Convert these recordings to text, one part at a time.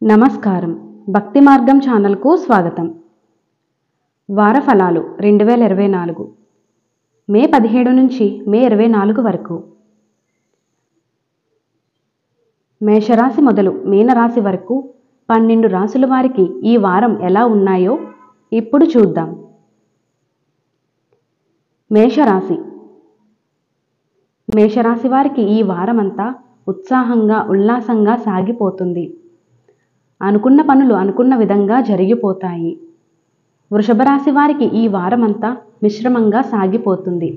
నమస్కారం. భక్తి మార్గం ఛానల్కు స్వాగతం. వార ఫలాలు 2024 మే 17 నుంచి మే 24 వరకు. మేషరాశి మొదలు మీనరాశి వరకు 12 రాశుల వారికి ఈ వారం ఎలా ఉన్నాయో ఇప్పుడు చూద్దాం. మేషరాశి. మేషరాశి వారికి ఈ వారమంతా ఉత్సాహంగా ఉల్లాసంగా సాగిపోతుంది. అనుకున్న పనులు అనుకున్న విధంగా జరిగిపోతాయి. వృషభ రాశి వారికి ఈ వారమంతా మిశ్రమంగా సాగిపోతుంది.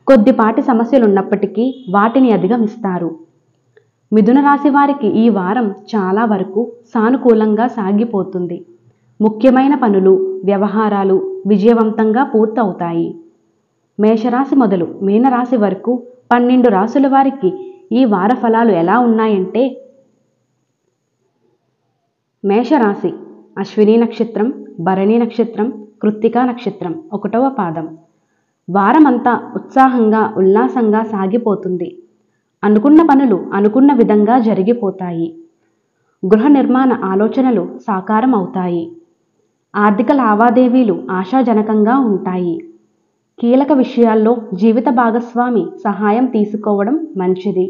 కొద్దిపాటి సమస్యలున్నప్పటికీ వాటిని అధిగమిస్తారు. మిథున రాశి వారికి ఈ వారం చాలా వరకు సానుకూలంగా సాగిపోతుంది. ముఖ్యమైన పనులు, వ్యవహారాలు విజయవంతంగా పూర్తవుతాయి. మేషరాశి మొదలు మీనరాశి వరకు 12 రాశుల వారికి ఈ వార ఫలాలు ఎలా ఉన్నాయంటే, మేషరాశి అశ్విని నక్షత్రం, భరణి నక్షత్రం, కృత్తికా నక్షత్రం 1వ పాదం. వారమంతా ఉత్సాహంగా ఉల్లాసంగా సాగిపోతుంది. అనుకున్న పనులు అనుకున్న విధంగా జరిగిపోతాయి. గృహ నిర్మాణ ఆలోచనలు సాకారం అవుతాయి. ఆర్థిక లావాదేవీలు ఆశాజనకంగా ఉంటాయి. కీలక విషయాల్లో జీవిత భాగస్వామి సహాయం తీసుకోవడం మంచిది.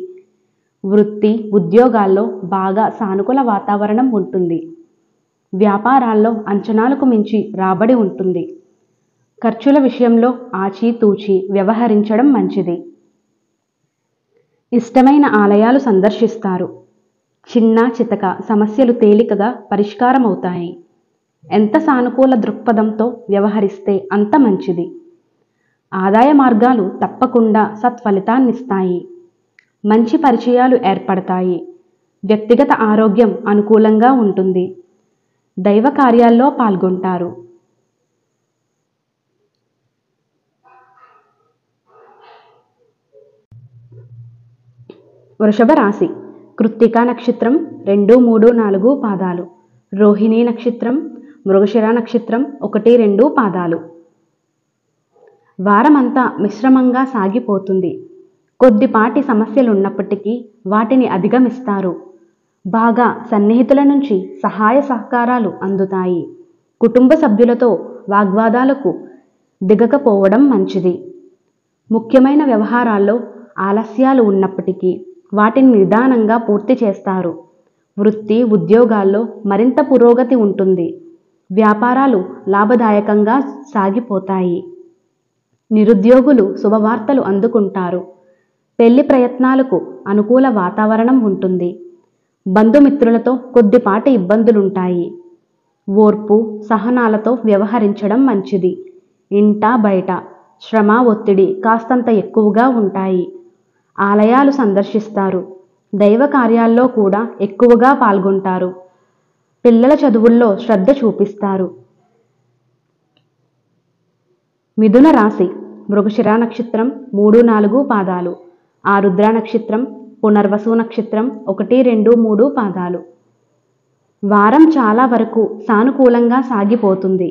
వృత్తి, ఉద్యోగాల్లో బాగా సానుకూల వాతావరణం ఉంటుంది. వ్యాపారాల్లో అంచనాలకు మించి రాబడి ఉంటుంది. ఖర్చుల విషయంలో ఆచితూచి వ్యవహరించడం మంచిది. ఇష్టమైన ఆలయాలు సందర్శిస్తారు. చిన్న చితక సమస్యలు తేలికగా పరిష్కారమవుతాయి. ఎంత సానుకూల దృక్పథంతో వ్యవహరిస్తే అంత మంచిది. ఆదాయ మార్గాలు తప్పకుండా సత్ఫలితాన్నిస్తాయి. మంచి పరిచయాలు ఏర్పడతాయి. వ్యక్తిగత ఆరోగ్యం అనుకూలంగా ఉంటుంది. దైవ కార్యాల్లో పాల్గొంటారు. వృషభ రాశి కృత్తికా నక్షత్రం 2, 3, 4 పాదాలు, రోహిణీ నక్షత్రం, మృగశిర నక్షత్రం 1, 2 పాదాలు. వారమంతా మిశ్రమంగా సాగిపోతుంది. కొద్దిపాటి సమస్యలున్నప్పటికీ వాటిని అధిగమిస్తారు. బాగా సన్నిహితుల నుంచి సహాయ సహకారాలు అందుతాయి. కుటుంబ సభ్యులతో వాగ్వాదాలకు దిగకపోవడం మంచిది. ముఖ్యమైన వ్యవహారాల్లో ఆలస్యాలు ఉన్నప్పటికీ వాటిని నిదానంగా పూర్తి చేస్తారు. వృత్తి, ఉద్యోగాల్లో మరింత పురోగతి ఉంటుంది. వ్యాపారాలు లాభదాయకంగా సాగిపోతాయి. నిరుద్యోగులు శుభవార్తలు అందుకుంటారు. పెళ్లి ప్రయత్నాలకు అనుకూల వాతావరణం ఉంటుంది. బంధుమిత్రులతో కొద్దిపాటి ఇబ్బందులుంటాయి. ఓర్పు, సహనాలతో వ్యవహరించడం మంచిది. ఇంట బయట శ్రమ, ఒత్తిడి కాస్తంత ఎక్కువగా ఉంటాయి. ఆలయాలు సందర్శిస్తారు. దైవ కార్యాల్లో కూడా ఎక్కువగా పాల్గొంటారు. పిల్లల చదువుల్లో శ్రద్ధ చూపిస్తారు. మిథున రాశి మృగశిర నక్షత్రం 3, 4 పాదాలు, ఆరుద్ర నక్షత్రం, పునర్వసు నక్షత్రం 1, 2, 3 పాదాలు. వారం చాలా వరకు సానుకూలంగా సాగిపోతుంది.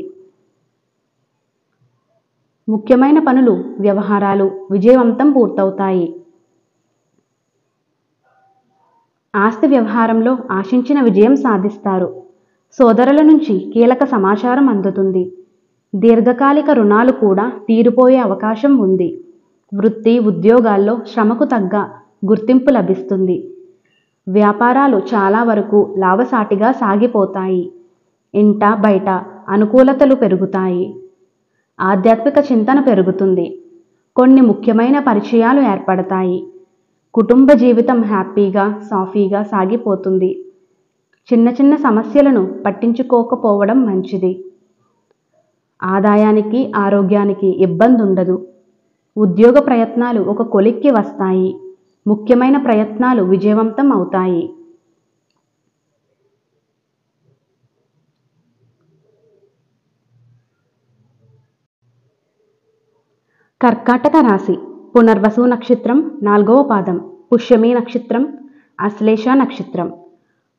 ముఖ్యమైన పనులు, వ్యవహారాలు విజయవంతం పూర్తవుతాయి. ఆస్తి వ్యవహారంలో ఆశించిన విజయం సాధిస్తారు. సోదరుల నుంచి కీలక సమాచారం అందుతుంది. దీర్ఘకాలిక రుణాలు కూడా తీరిపోయే అవకాశం ఉంది. వృత్తి, ఉద్యోగాల్లో శ్రమకు తగ్గ గుర్తింపు లభిస్తుంది. వ్యాపారాలు చాలా వరకు లాభసాటిగా సాగిపోతాయి. ఇంట బయట అనుకూలతలు పెరుగుతాయి. ఆధ్యాత్మిక చింతన పెరుగుతుంది. కొన్ని ముఖ్యమైన పరిచయాలు ఏర్పడతాయి. కుటుంబ జీవితం హ్యాపీగా సాఫీగా సాగిపోతుంది. చిన్న చిన్న సమస్యలను పట్టించుకోకపోవడం మంచిది. ఆదాయానికి ఆరోగ్యానికి ఇబ్బంది ఉండదు. ఉద్యోగ ప్రయత్నాలు ఒక కొలిక్కి వస్తాయి. ముఖ్యమైన ప్రయత్నాలు విజయవంతం అవుతాయి. కర్కాటక రాశి పునర్వసు నక్షత్రం 4వ పాదం, పుష్యమి నక్షత్రం, అశ్లేష నక్షత్రం.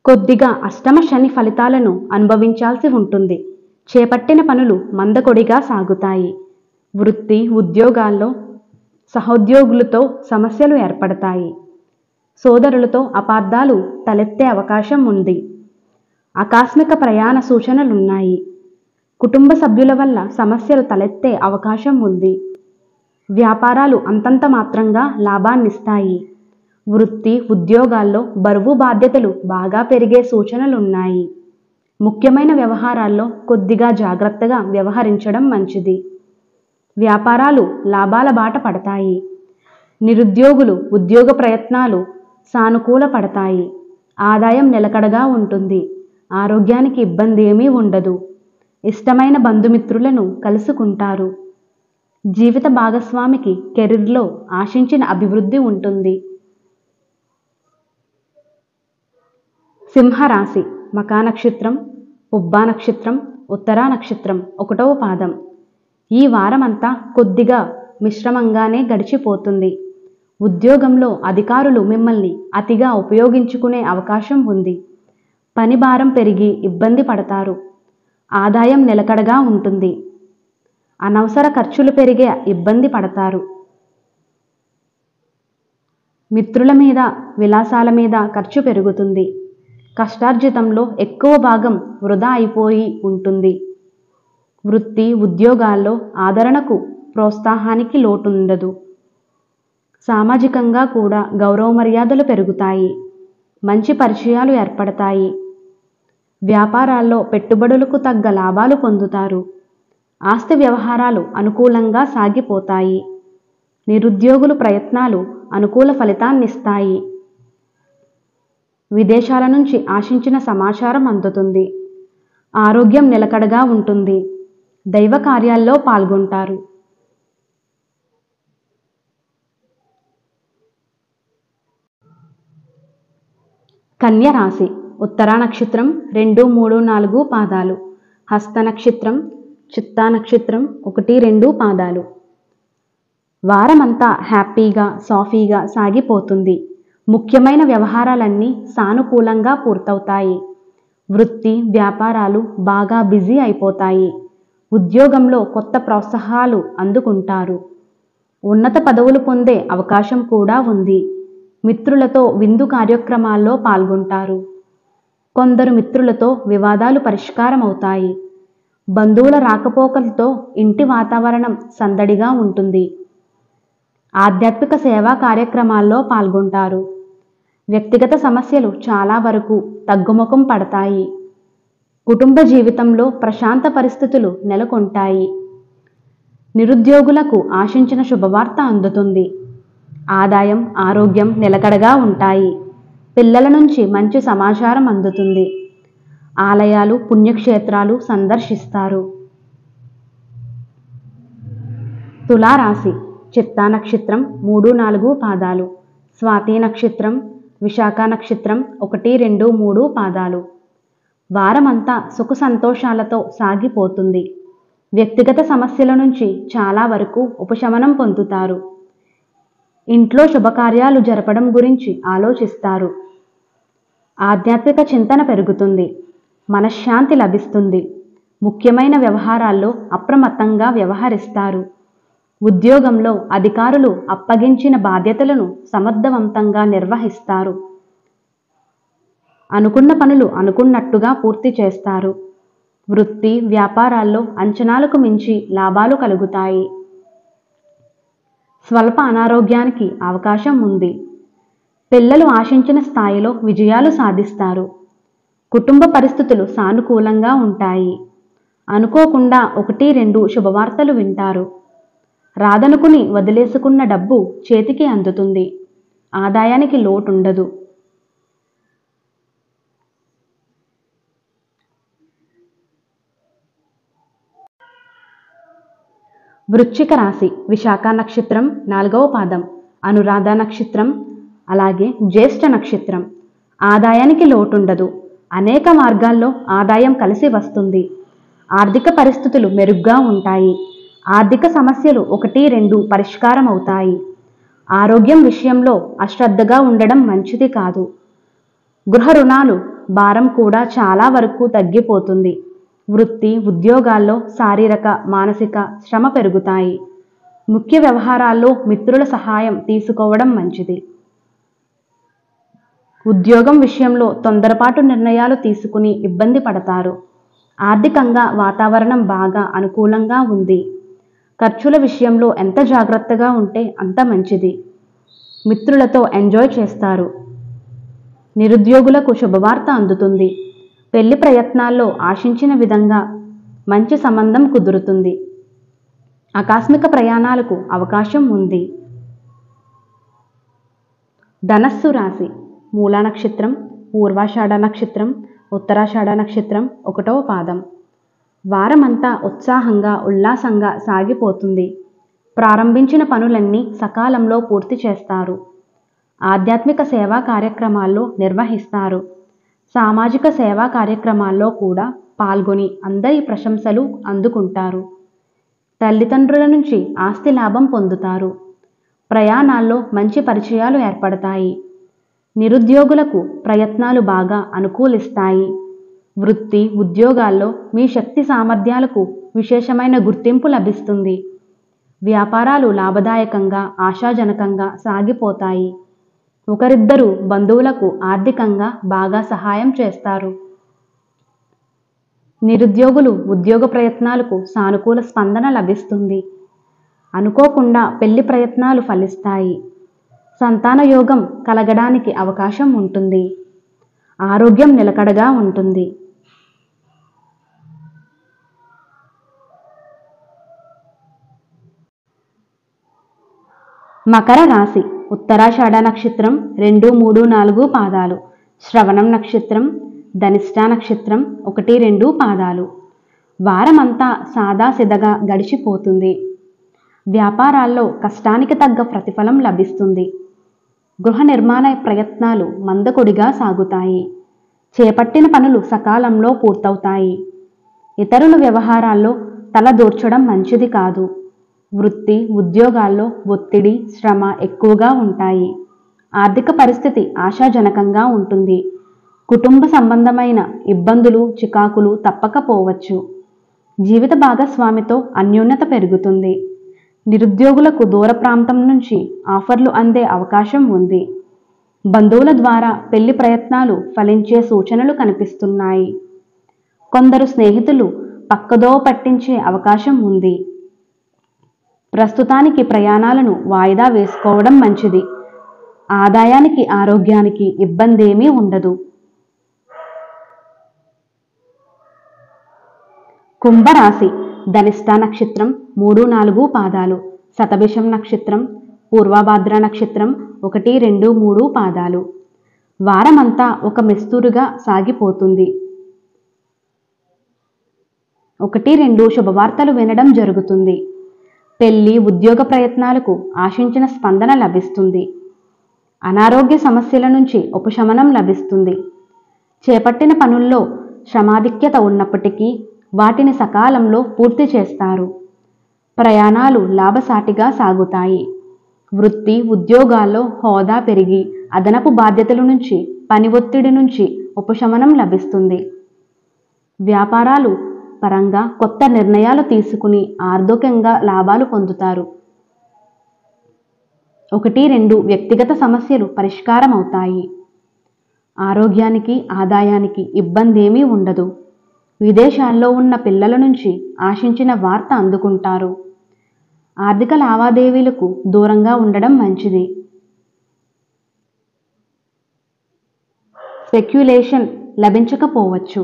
కొద్దిగా అష్టమ శని ఫలితాలను అనుభవించాల్సి ఉంటుంది. చేపట్టిన పనులు మందకొడిగా సాగుతాయి. వృత్తి, ఉద్యోగాల్లో సహోద్యోగులతో సమస్యలు ఏర్పడతాయి. సోదరులతో అపార్థాలు తలెత్తే అవకాశం ఉంది. ఆకస్మిక ప్రయాణ సూచనలున్నాయి. కుటుంబ సభ్యుల వల్ల సమస్యలు తలెత్తే అవకాశం ఉంది. వ్యాపారాలు అంతంత మాత్రంగా లాభాన్నిస్తాయి. వృత్తి, ఉద్యోగాల్లో బరువు బాధ్యతలు బాగా పెరిగే సూచనలున్నాయి. ముఖ్యమైన వ్యవహారాల్లో కొద్దిగా జాగ్రత్తగా వ్యవహరించడం మంచిది. వ్యాపారాలు లాభాల బాట పడతాయి. నిరుద్యోగులు ఉద్యోగ ప్రయత్నాలు సానుకూల పడతాయి. ఆదాయం నిలకడగా ఉంటుంది. ఆరోగ్యానికి ఇబ్బంది ఏమీ ఉండదు. ఇష్టమైన బంధుమిత్రులను కలుసుకుంటారు. జీవిత భాగస్వామికి కెరీర్లో ఆశించిన అభివృద్ధి ఉంటుంది. సింహరాశి మకా నక్షత్రం, పుబ్బా నక్షత్రం, ఉత్తరా నక్షత్రం 1వ పాదం. ఈ వారమంతా కొద్దిగా మిశ్రమంగానే గడిచిపోతుంది. ఉద్యోగంలో అధికారులు మిమ్మల్ని అతిగా ఉపయోగించుకునే అవకాశం ఉంది. పని భారం పెరిగి ఇబ్బంది పడతారు. ఆదాయం నిలకడగా ఉంటుంది. అనవసర ఖర్చులు పెరిగే ఇబ్బంది పడతారు. మిత్రుల మీద, విలాసాల మీద ఖర్చు పెరుగుతుంది. కష్టార్జితంలో ఎక్కువ భాగం వృధా అయిపోయి ఉంటుంది. వృత్తి, ఉద్యోగాల్లో ఆదరణకు, ప్రోత్సాహానికి లోటుండదు. సామాజికంగా కూడా గౌరవ మర్యాదలు పెరుగుతాయి. మంచి పరిచయాలు ఏర్పడతాయి. వ్యాపారాల్లో పెట్టుబడులకు తగ్గ లాభాలు పొందుతారు. ఆస్తి వ్యవహారాలు అనుకూలంగా సాగిపోతాయి. నిరుద్యోగుల ప్రయత్నాలు అనుకూల ఫలితాన్నిస్తాయి. విదేశాల నుంచి ఆశించిన సమాచారం అందుతుంది. ఆరోగ్యం నిలకడగా ఉంటుంది. దైవ కార్యాల్లో పాల్గొంటారు. కన్య రాశి ఉత్తరా నక్షత్రం 2, 3, 4 పాదాలు. హస్త నక్షత్రం, చిత్తా నక్షత్రం 1, 2 పాదాలు. వారమంతా హ్యాపీగా, సాఫీగా సాగిపోతుంది. ముఖ్యమైన వ్యవహారాలన్నీ సానుకూలంగా పూర్తవుతాయి. వృత్తి, వ్యాపారాలు బాగా బిజీ అయిపోతాయి. ఉద్యోగంలో కొత్త ప్రోత్సాహాలు అందుకుంటారు. ఉన్నత పదవులు పొందే అవకాశం కూడా ఉంది. మిత్రులతో విందు కార్యక్రమాల్లో పాల్గొంటారు. కొందరు మిత్రులతో వివాదాలు పరిష్కారం అవుతాయి. బంధువుల రాకపోకలతో ఇంటి వాతావరణం సందడిగా ఉంటుంది. ఆధ్యాత్మిక సేవా కార్యక్రమాల్లో పాల్గొంటారు. వ్యక్తిగత సమస్యలు చాలా వరకు తగ్గుముఖం పడతాయి. కుటుంబ జీవితంలో ప్రశాంత పరిస్థితులు నెలకొంటాయి. నిరుద్యోగులకు ఆశించిన శుభవార్త అందుతుంది. ఆదాయం, ఆరోగ్యం నిలకడగా ఉంటాయి. పిల్లల నుంచి మంచి సమాచారం అందుతుంది. ఆలయాలు, పుణ్యక్షేత్రాలు సందర్శిస్తారు. తులారాశి చిత్తా నక్షత్రం 3, 4 పాదాలు. స్వాతి నక్షత్రం, విశాఖ నక్షత్రం 1, 2, 3 పాదాలు. వారమంతా సుఖ సంతోషాలతో సాగిపోతుంది. వ్యక్తిగత సమస్యల నుంచి చాలా వరకు ఉపశమనం పొందుతారు. ఇంట్లో శుభకార్యాలు జరపడం గురించి ఆలోచిస్తారు. ఆధ్యాత్మిక చింతన పెరుగుతుంది. మనశ్శాంతి లభిస్తుంది. ముఖ్యమైన వ్యవహారాల్లో అప్రమత్తంగా వ్యవహరిస్తారు. ఉద్యోగంలో అధికారులు అప్పగించిన బాధ్యతలను సమర్థవంతంగా నిర్వహిస్తారు. అనుకున్న పనులు అనుకున్నట్టుగా పూర్తి చేస్తారు. వృత్తి, వ్యాపారాల్లో అంచనాలకు మించి లాభాలు కలుగుతాయి. స్వల్ప అనారోగ్యానికి అవకాశం ఉంది. పిల్లలు ఆశించిన స్థాయిలో విజయాలు సాధిస్తారు. కుటుంబ పరిస్థితులు సానుకూలంగా ఉంటాయి. అనుకోకుండా 1, 2 శుభవార్తలు వింటారు. రాదనుకుని వదిలేసుకున్న డబ్బు చేతికి అందుతుంది. ఆదాయానికి లోటుండదు. వృశ్చిక రాశి విశాఖ నక్షత్రం 4వ పాదం, అనురాధ నక్షత్రం, అలాగే జ్యేష్ఠ నక్షత్రం. ఆదాయానికి లోటుండదు. అనేక మార్గాల్లో ఆదాయం కలిసి వస్తుంది. ఆర్థిక పరిస్థితులు మెరుగ్గా ఉంటాయి. ఆర్థిక సమస్యలు 1, 2 పరిష్కారం అవుతాయి. ఆరోగ్యం విషయంలో అశ్రద్ధగా ఉండడం మంచిది కాదు. గృహ రుణాలు భారం కూడా చాలా వరకు తగ్గిపోతుంది. వృత్తి, ఉద్యోగాల్లో శారీరక, మానసిక శ్రమ పెరుగుతాయి. ముఖ్య వ్యవహారాల్లో మిత్రుల సహాయం తీసుకోవడం మంచిది. ఉద్యోగం విషయంలో తొందరపాటు నిర్ణయాలు తీసుకుని ఇబ్బంది పడతారు. ఆర్థికంగా వాతావరణం బాగా అనుకూలంగా ఉంది. ఖర్చుల విషయంలో ఎంత జాగ్రత్తగా ఉంటే అంత మంచిది. మిత్రులతో ఎంజాయ్ చేస్తారు. నిరుద్యోగులకు శుభవార్త అందుతుంది. పెళ్లి ప్రయత్నాల్లో ఆశించిన విధంగా మంచి సంబంధం కుదురుతుంది. ఆకస్మిక ప్రయాణాలకు అవకాశం ఉంది. ధనస్సు రాశి మూలా నక్షత్రం, పూర్వాషాఢ నక్షత్రం, ఉత్తరాషాఢ నక్షత్రం 1వ పాదం. వారమంతా ఉత్సాహంగా ఉల్లాసంగా సాగిపోతుంది. ప్రారంభించిన పనులన్నీ సకాలంలో పూర్తి చేస్తారు. ఆధ్యాత్మిక సేవా కార్యక్రమాల్లో నిర్వహిస్తారు. సామాజిక సేవా కార్యక్రమాల్లో కూడా పాల్గొని అందరి ప్రశంసలు అందుకుంటారు. తల్లిదండ్రుల నుంచి ఆస్తి లాభం పొందుతారు. ప్రయాణాల్లో మంచి పరిచయాలు ఏర్పడతాయి. నిరుద్యోగులకు ప్రయత్నాలు బాగా అనుకూలిస్తాయి. వృత్తి ఉద్యోగాల్లో మీ శక్తి సామర్థ్యాలకు విశేషమైన గుర్తింపు లభిస్తుంది. వ్యాపారాలు లాభదాయకంగా ఆశాజనకంగా సాగిపోతాయి. ఒకరిద్దరు బంధువులకు ఆర్థికంగా బాగా సహాయం చేస్తారు. నిరుద్యోగులు ఉద్యోగ ప్రయత్నాలకు సానుకూల స్పందన లభిస్తుంది. అనుకోకుండా పెళ్లి ప్రయత్నాలు ఫలిస్తాయి. సంతాన యోగం కలగడానికి అవకాశం ఉంటుంది. ఆరోగ్యం నిలకడగా ఉంటుంది. మకర రాశి ఉత్తరాషాఢ నక్షత్రం 2, 3, 4 పాదాలు, శ్రవణం నక్షత్రం, ధనిష్ఠా నక్షత్రం 1, 2 పాదాలు. వారమంతా సాదాసిదగా గడిచిపోతుంది. వ్యాపారాల్లో కష్టానికి తగ్గ ప్రతిఫలం లభిస్తుంది. గృహ నిర్మాణ ప్రయత్నాలు మందకొడిగా సాగుతాయి. చేపట్టిన పనులు సకాలంలో పూర్తవుతాయి. ఇతరుల వ్యవహారాల్లో తలదూర్చడం మంచిది కాదు. వృత్తి ఉద్యోగాల్లో ఒత్తిడి శ్రమ ఎక్కువగా ఉంటాయి. ఆర్థిక పరిస్థితి ఆశాజనకంగా ఉంటుంది. కుటుంబ సంబంధమైన ఇబ్బందులు చికాకులు తప్పకపోవచ్చు. జీవిత భాగస్వామితో అన్యోన్యత పెరుగుతుంది. నిరుద్యోగులకు దూర ప్రాంతం నుంచి ఆఫర్లు అందే అవకాశం ఉంది. బంధువుల ద్వారా పెళ్లి ప్రయత్నాలు ఫలించే సూచనలు కనిపిస్తున్నాయి. కొందరు స్నేహితులు పక్కదో పట్టించే అవకాశం ఉంది. ప్రస్తుతానికి ప్రయాణాలను వాయిదా వేసుకోవడం మంచిది. ఆదాయానికి ఆరోగ్యానికి ఇబ్బంది ఏమీ ఉండదు. కుంభరాశి ధనిష్ఠా నక్షత్రం 3, 4 పాదాలు, శతభిషం నక్షత్రం, పూర్వభాద్ర నక్షత్రం 1, 2, 3 పాదాలు. వారమంతా ఒక మెస్తురుగా సాగిపోతుంది. 1, 2 శుభవార్తలు వినడం జరుగుతుంది. పెళ్లి ఉద్యోగ ప్రయత్నాలకు ఆశించిన స్పందన లభిస్తుంది. అనారోగ్య సమస్యల నుంచి ఉపశమనం లభిస్తుంది. చేపట్టిన పనుల్లో శ్రమాధిక్యత ఉన్నప్పటికీ వాటిని సకాలంలో పూర్తి చేస్తారు. ప్రయాణాలు లాభసాటిగా సాగుతాయి. వృత్తి ఉద్యోగాల్లో హోదా పెరిగి అదనపు బాధ్యతల నుంచి పని ఒత్తిడి నుంచి ఉపశమనం లభిస్తుంది. వ్యాపారాలు పరంగా కొత్త నిర్ణయాలు తీసుకుని ఆర్థికంగా లాభాలు పొందుతారు. 1, 2 వ్యక్తిగత సమస్యలు పరిష్కారం అవుతాయి. ఆరోగ్యానికి ఆదాయానికి ఇబ్బంది ఏమీ ఉండదు. విదేశాల్లో ఉన్న పిల్లల నుంచి ఆశించిన వార్త అందుకుంటారు. ఆర్థిక లావాదేవీలకు దూరంగా ఉండడం మంచిది. స్పెక్యులేషన్ లభించకపోవచ్చు.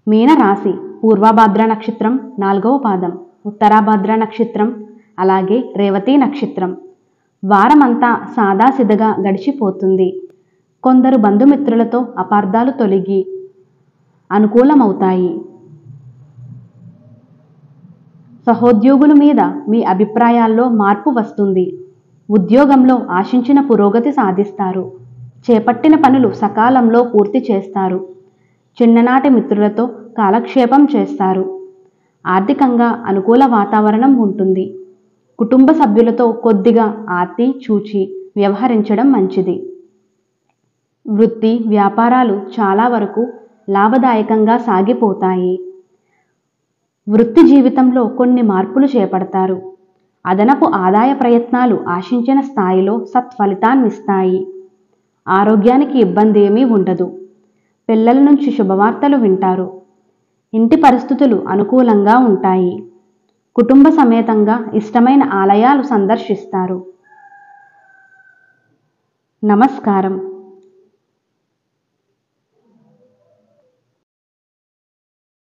మీనరాశి పూర్వభాద్ర నక్షత్రం 4వ పాదం, ఉత్తరాభాద్ర నక్షత్రం, అలాగే రేవతి నక్షత్రం. వారమంతా సాదాసిదగా గడిచిపోతుంది. కొందరు బంధుమిత్రులతో అపార్థాలు తొలగి అనుకూలమవుతాయి. సహోద్యోగుల మీద మీ అభిప్రాయాల్లో మార్పు వస్తుంది. ఉద్యోగంలో ఆశించిన పురోగతి సాధిస్తారు. చేపట్టిన పనులు సకాలంలో పూర్తి చేస్తారు. చిన్ననాటి మిత్రులతో కాలక్షేపం చేస్తారు. ఆర్థికంగా అనుకూల వాతావరణం ఉంటుంది. కుటుంబ సభ్యులతో కొద్దిగా ఆర్తి చూచి వ్యవహరించడం మంచిది. వృత్తి వ్యాపారాలు చాలా వరకు లాభదాయకంగా సాగిపోతాయి. వృత్తి జీవితంలో కొన్ని మార్పులు చేపడతారు. అదనపు ఆదాయ ప్రయత్నాలు ఆశించిన స్థాయిలో సత్ఫలితాన్నిస్తాయి. ఆరోగ్యానికి ఇబ్బంది ఏమీ ఉండదు. పిల్లల నుంచి శుభవార్తలు వింటారు. ఇంటి పరిస్థితులు అనుకూలంగా ఉంటాయి. కుటుంబ సమేతంగా ఇష్టమైన ఆలయాలు సందర్శిస్తారు. నమస్కారం.